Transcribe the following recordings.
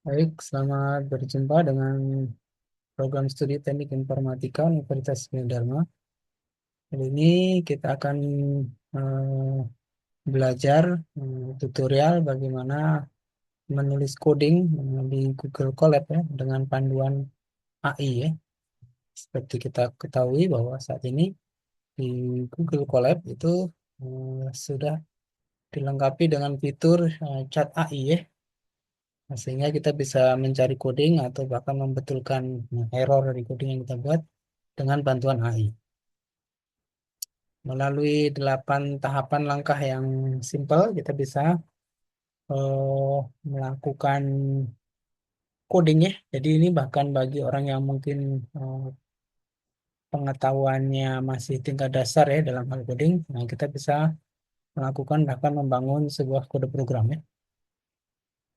Baik, selamat berjumpa dengan program studi Teknik Informatika Universitas Dharma. Kali ini kita akan eh, belajar tutorial bagaimana menulis coding di Google Colab ya, dengan panduan AI ya. Seperti kita ketahui bahwa saat ini di Google Colab itu sudah dilengkapi dengan fitur chat AI ya. Nah, sehingga kita bisa mencari coding atau bahkan membetulkan error dari coding yang kita buat dengan bantuan AI. Melalui 8 tahapan langkah yang simpel, kita bisa melakukan coding ya. Jadi ini bahkan bagi orang yang mungkin eh, pengetahuannya masih tingkat dasar ya dalam hal coding, nah kita bisa melakukan bahkan membangun sebuah kode program ya.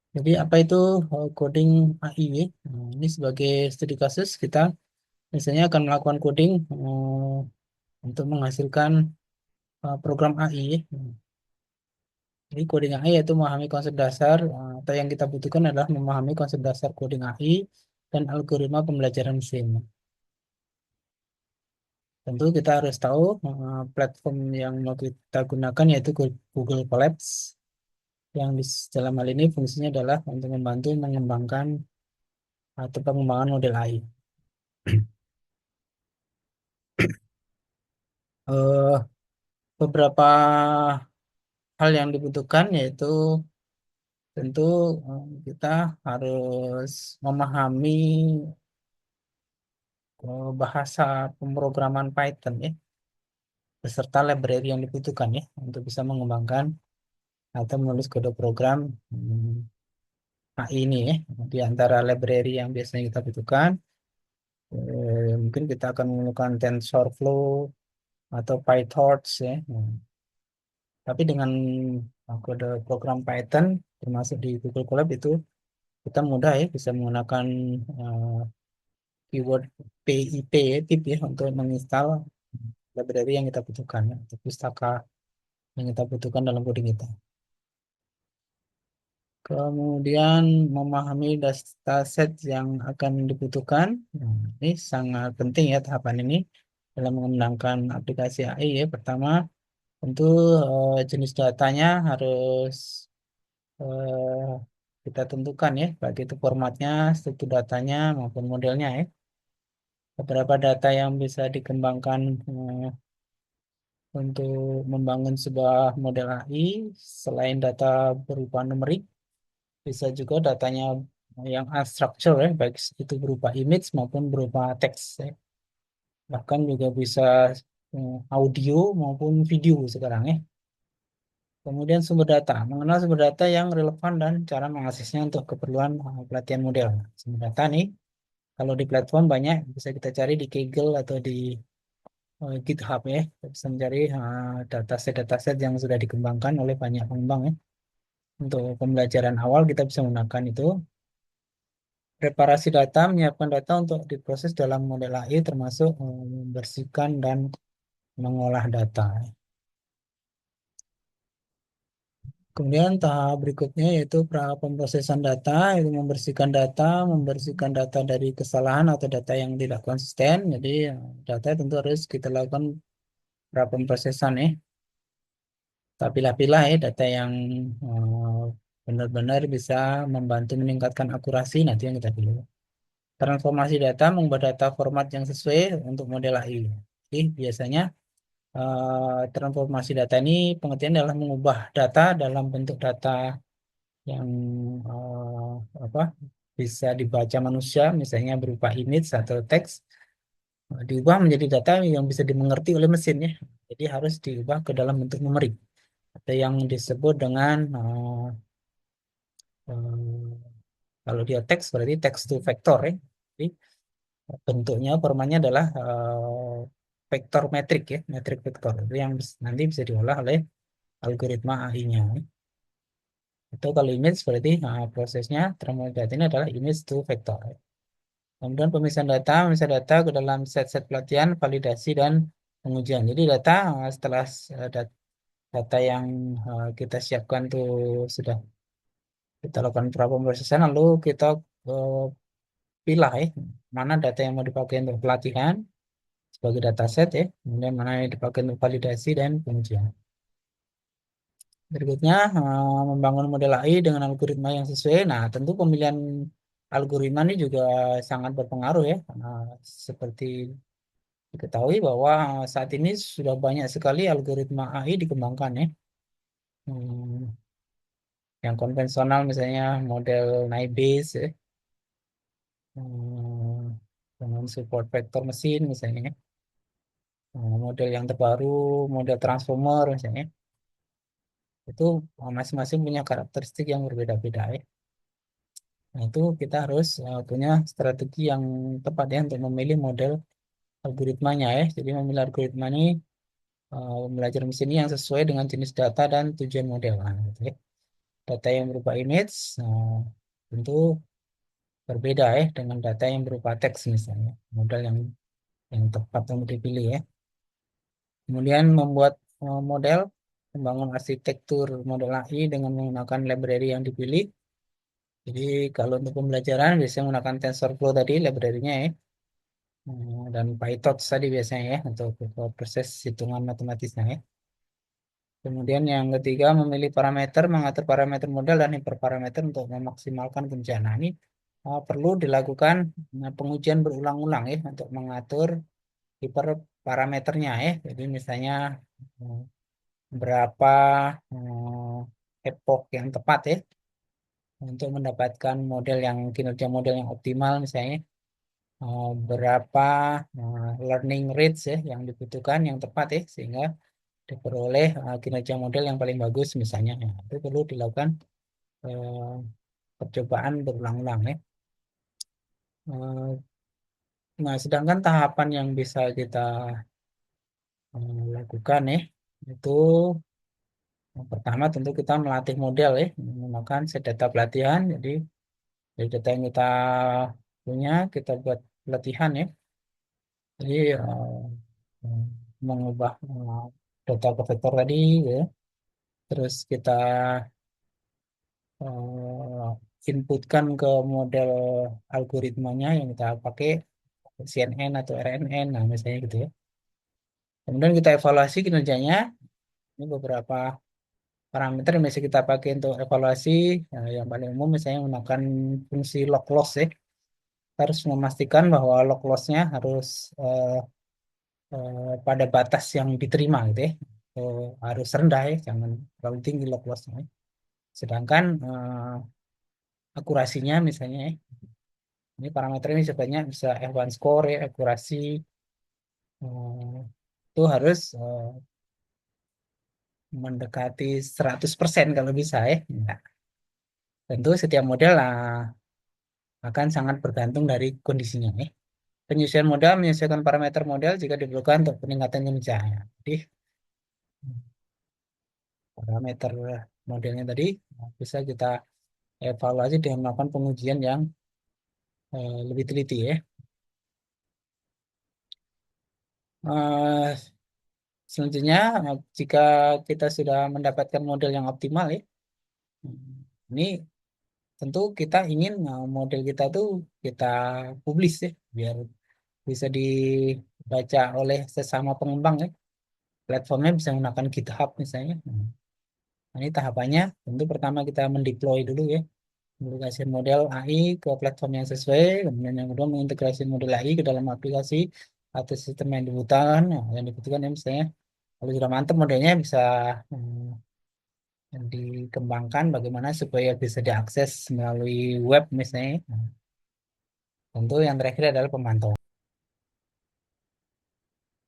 Jadi apa itu coding AI ya? Nah, ini sebagai studi kasus kita misalnya akan melakukan coding untuk menghasilkan program AI ya. Jadi coding AI yaitu memahami konsep dasar atau yang kita butuhkan adalah memahami konsep dasar coding AI dan algoritma pembelajaran mesin. Tentu kita harus tahu platform yang mau kita gunakan yaitu Google Colabs yang dalam hal ini fungsinya adalah untuk membantu mengembangkan atau pengembangan model AI. Eh, Beberapa hal yang dibutuhkan yaitu tentu kita harus memahami bahasa pemrograman Python ya, beserta library yang dibutuhkan ya untuk bisa mengembangkan atau menulis kode program AI ini ya. Di antara library yang biasanya kita butuhkan, mungkin kita akan menggunakan TensorFlow atau PyTorch ya. Tapi dengan kode program Python termasuk di Google Colab itu kita mudah ya bisa menggunakan eh, keyword PIP ya, pip ya untuk menginstal library yang kita butuhkan ya, atau pustaka yang kita butuhkan dalam coding kita. Kemudian memahami dataset yang akan dibutuhkan. Nah, ini sangat penting ya tahapan ini dalam mengembangkan aplikasi AI ya. Pertama, tentu jenis datanya harus eh, kita tentukan ya, baik itu formatnya, struktur datanya maupun modelnya ya. Beberapa data yang bisa dikembangkan untuk membangun sebuah model AI selain data berupa numerik, bisa juga datanya yang unstructured ya, baik itu berupa image maupun berupa teks ya. Bahkan juga bisa audio maupun video sekarang ya. Kemudian sumber data, mengenal sumber data yang relevan dan cara mengaksesnya untuk keperluan pelatihan model. Sumber data nih, kalau di platform banyak bisa kita cari di Kaggle atau di GitHub ya. Kita bisa mencari dataset-dataset yang sudah dikembangkan oleh banyak pengembang ya. Untuk pembelajaran awal kita bisa menggunakan itu. Preparasi data, menyiapkan data untuk diproses dalam model AI termasuk membersihkan dan mengolah data. Kemudian tahap berikutnya yaitu pemrosesan data, yaitu membersihkan data dari kesalahan atau data yang tidak konsisten. Jadi data tentu harus kita lakukan pemrosesan ya. Tapi pilah-pilah ya data yang eh, benar-benar bisa membantu meningkatkan akurasi nanti yang kita pilih. Transformasi data mengubah data format yang sesuai untuk model AI. Jadi biasanya transformasi data ini pengertian adalah mengubah data dalam bentuk data yang apa bisa dibaca manusia, misalnya berupa image atau teks, diubah menjadi data yang bisa dimengerti oleh mesin ya. Jadi harus diubah ke dalam bentuk numerik atau yang disebut dengan kalau dia teks berarti text to vector ya. Jadi bentuknya formatnya adalah vektor metrik ya, metrik vektor itu yang nanti bisa diolah oleh algoritma AI-nya. Atau kalau image berarti prosesnya transformasi data ini adalah image to vector. Kemudian pemisahan data ke dalam set-set pelatihan, validasi dan pengujian. Jadi data setelah data yang kita siapkan tuh sudah Kita lakukan prapemrosesan, lalu kita eh, pilih ya, mana data yang mau dipakai untuk pelatihan sebagai dataset ya, kemudian mana yang dipakai untuk validasi dan pengujian. Berikutnya, membangun model AI dengan algoritma yang sesuai. Nah, tentu pemilihan algoritma ini juga sangat berpengaruh ya. Seperti diketahui bahwa saat ini sudah banyak sekali algoritma AI dikembangkan ya. Hmm, yang konvensional misalnya model Naive ya, hmm, dengan support vektor mesin misalnya. Model yang terbaru, model transformer misalnya. Itu masing-masing punya karakteristik yang berbeda-beda ya. Nah, itu kita harus punya strategi yang tepat ya untuk memilih model algoritmanya ya. Jadi memilih algoritma ini belajar mesin ini yang sesuai dengan jenis data dan tujuan model. Nah, gitu ya. Data yang berupa image tentu berbeda ya dengan data yang berupa teks misalnya. Model yang tepat untuk dipilih ya. Kemudian membuat model, membangun arsitektur model AI dengan menggunakan library yang dipilih. Jadi kalau untuk pembelajaran biasanya menggunakan TensorFlow tadi library-nya ya. Dan PyTorch tadi biasanya ya untuk proses hitungan matematisnya ya. Kemudian yang ketiga memilih parameter, mengatur parameter model dan hiperparameter untuk memaksimalkan kerjaan. Nah, ini perlu dilakukan pengujian berulang-ulang ya untuk mengatur hiperparameternya ya. Jadi misalnya eh, berapa epoch yang tepat ya untuk mendapatkan model yang kinerja model yang optimal misalnya. Berapa learning rates ya yang dibutuhkan yang tepat ya sehingga diperoleh kinerja model yang paling bagus misalnya. Ya, itu perlu dilakukan eh, percobaan berulang-ulang ya. Eh, nah, sedangkan tahapan yang bisa kita lakukan ya itu yang pertama tentu kita melatih model ya menggunakan set data pelatihan. Jadi dari data yang kita punya kita buat pelatihan ya. Jadi eh, mengubah data ke vektor tadi ya. Terus kita inputkan ke model algoritmanya yang kita pakai CNN atau RNN, nah misalnya gitu ya. Kemudian kita evaluasi kinerjanya. Ini beberapa parameter yang bisa kita pakai untuk evaluasi. Nah, yang paling umum misalnya menggunakan fungsi log loss ya. Kita harus memastikan bahwa log loss-nya harus eh, pada batas yang diterima gitu ya. Harus rendah ya, jangan terlalu tinggi log loss-nya. Sedangkan akurasinya misalnya ya, ini parameter ini sebenarnya bisa F1 score ya, akurasi itu harus mendekati 100% kalau bisa ya. Nah, tentu setiap model akan sangat bergantung dari kondisinya ya. Penyesuaian model menyesuaikan parameter model jika diperlukan untuk peningkatan kinerjanya. Jadi parameter modelnya tadi bisa kita evaluasi dengan melakukan pengujian yang lebih teliti ya. Eh, Selanjutnya, jika kita sudah mendapatkan model yang optimal ya, ini tentu kita ingin model kita tuh kita publish ya, biar bisa dibaca oleh sesama pengembang ya. Platformnya bisa menggunakan GitHub misalnya. Nah, ini tahapannya, tentu pertama kita mendeploy dulu ya, aplikasi model AI ke platform yang sesuai, kemudian yang kedua mengintegrasi model AI ke dalam aplikasi atau sistem yang dibutuhkan. Nah, yang dibutuhkan ya misalnya kalau sudah mantap modelnya bisa dikembangkan bagaimana supaya bisa diakses melalui web misalnya. Nah, tentu yang terakhir adalah pemantauan.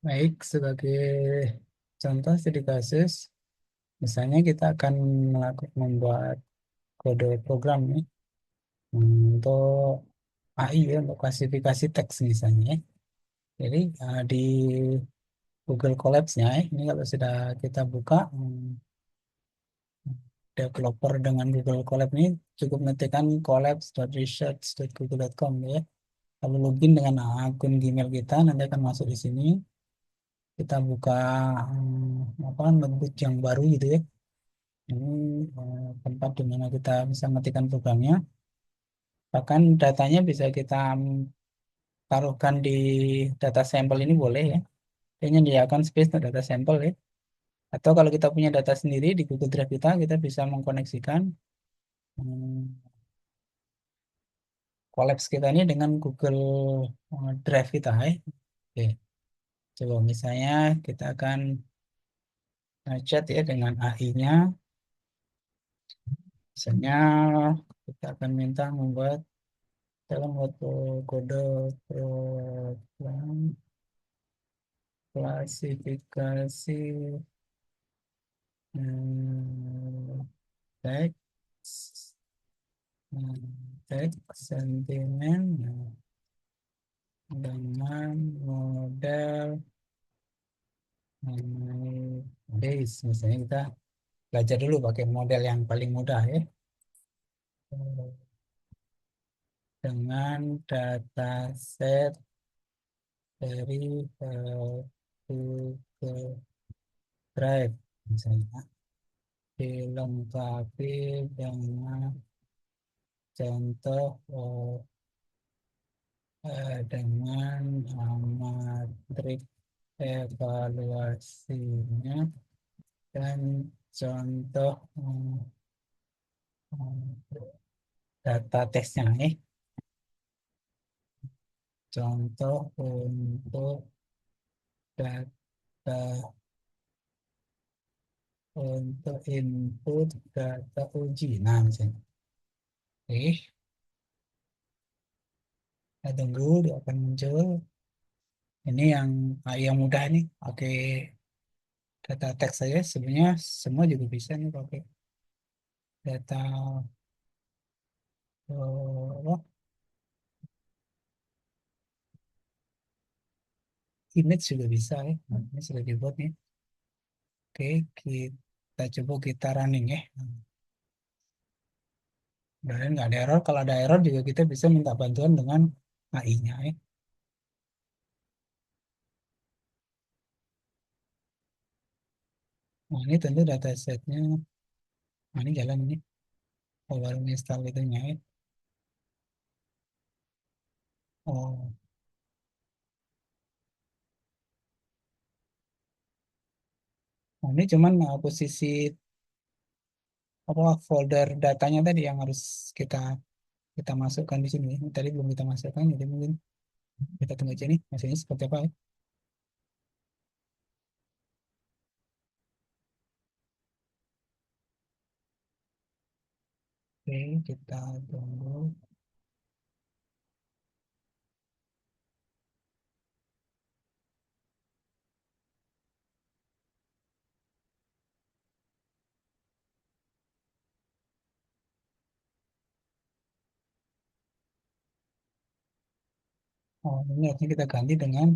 Baik, sebagai contoh studi kasus, misalnya kita akan melakukan membuat kode program nih untuk AI ya, untuk klasifikasi teks misalnya. Jadi di Google Colabs-nya, ini kalau sudah kita buka developer dengan Google Colab ini cukup mengetikkan collabs.research.google.com ya. Lalu login dengan akun Gmail kita, nanti akan masuk di sini. Kita buka apa notebook yang baru gitu ya. Ini tempat di mana kita bisa mengetikkan programnya. Bahkan datanya bisa kita taruhkan di data sampel ini boleh ya. Dia menyediakan space untuk data sampel ya. Atau kalau kita punya data sendiri di Google Drive kita bisa mengkoneksikan hmm, Collabs kita ini dengan Google Drive kita ya. Oke, coba misalnya kita akan chat ya dengan AI-nya. Misalnya kita akan minta membuat kita akan membuat kode program klasifikasi hmm, teks teks sentimen dengan model base. Misalnya kita belajar dulu pakai model yang paling mudah ya. Dengan dataset dari Google Drive misalnya dilengkapi dengan contoh dengan matrik evaluasinya dan contoh data teksnya contoh untuk data untuk input data uji. Nah, misalnya. Oke, kita tunggu dia akan muncul. Ini yang mudah nih, pakai data teks saja. Sebenarnya semua juga bisa nih pakai data apa, image juga bisa ya. Nah, ini sudah dibuat nih. Oke, kita coba kita running ya. Dan nggak ada error. Kalau ada error juga kita bisa minta bantuan dengan AI-nya ya. Nah, ini tentu datasetnya. Nah, ini jalan ini. Oh, baru install itunya ya. Oh, nah, ini cuman posisi apa folder datanya tadi yang harus kita kita masukkan di sini. Ini tadi belum kita masukkan, jadi mungkin kita tunggu aja nih hasilnya seperti apa ya. Oke, kita tunggu. Oh, ini artinya kita ganti dengan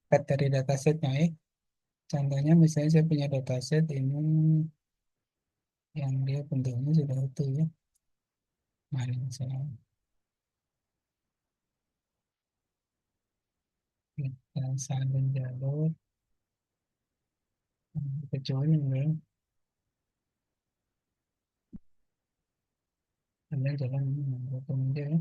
pet dari datasetnya ya. Contohnya misalnya saya punya dataset ini yang dia bentuknya sudah utuh ya. Mari misalnya kita salin jalur kecuali ya. Anda jalan ini, potong aja ya.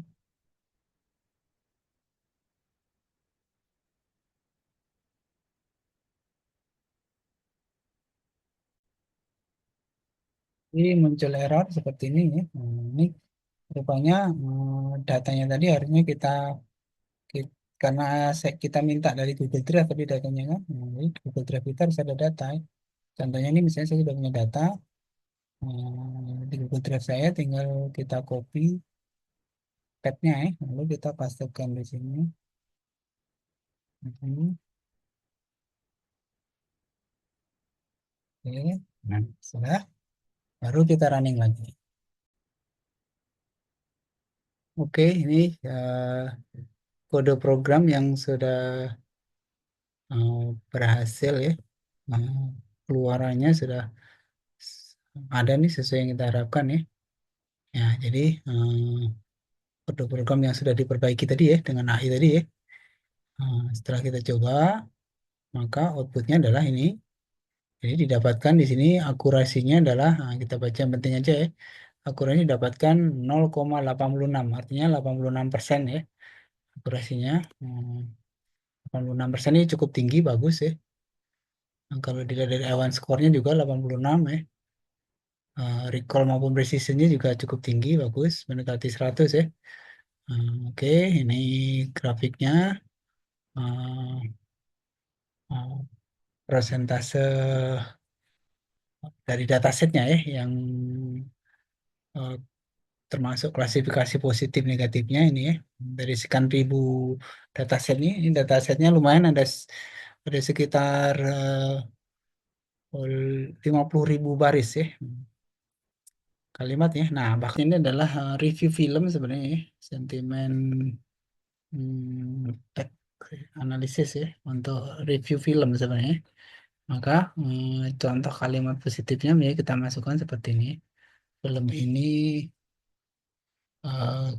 Ini muncul error seperti ini ya. Nah, ini rupanya datanya tadi harusnya karena kita minta dari Google Drive tadi datanya kan. Nah, jadi Google Drive kita harus ada data ya. Contohnya ini misalnya saya sudah punya data di Google Drive saya tinggal kita copy petnya ya. Lalu kita pastekan di sini. Ini. Oke. Nah, sudah baru kita running lagi. Oke, ini kode program yang sudah berhasil ya. Nah, keluarannya sudah ada nih sesuai yang kita harapkan ya. Ya, jadi kode program yang sudah diperbaiki tadi ya dengan AI tadi ya. Setelah kita coba, maka outputnya adalah ini. Jadi didapatkan di sini akurasinya adalah, nah, kita baca yang penting aja ya. Akurasinya didapatkan 0,86, artinya 86% ya akurasinya. 86% ini cukup tinggi, bagus ya. Nah, kalau dilihat dari Iwan skornya juga 86 ya. Recall maupun precisionnya juga cukup tinggi, bagus, mendekati 100 ya. Oke, ini grafiknya. Uh, uh, Persentase dari datasetnya ya, yang uh, termasuk klasifikasi positif negatifnya ini ya. Dari sekian ribu dataset ini datasetnya lumayan, ada sekitar 50.000 baris ya kalimatnya. Nah, bahkan ini adalah review film sebenarnya ya. Sentimen tech analisis ya, untuk review film sebenarnya. Maka contoh kalimat positifnya ya kita masukkan seperti ini. Film ini,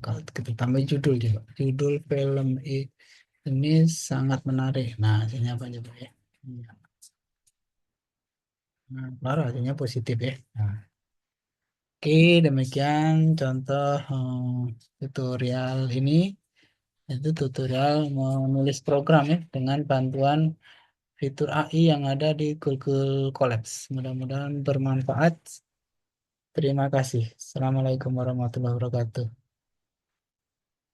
kalau kita tambah judul juga. Judul film ini sangat menarik. Nah, hasilnya apa coba ya? Iya. Nah, baru hasilnya positif ya. Nah, oke, demikian contoh tutorial ini. Itu tutorial menulis program ya dengan bantuan fitur AI yang ada di Google Colabs. Mudah-mudahan bermanfaat. Terima kasih. Assalamualaikum warahmatullahi wabarakatuh.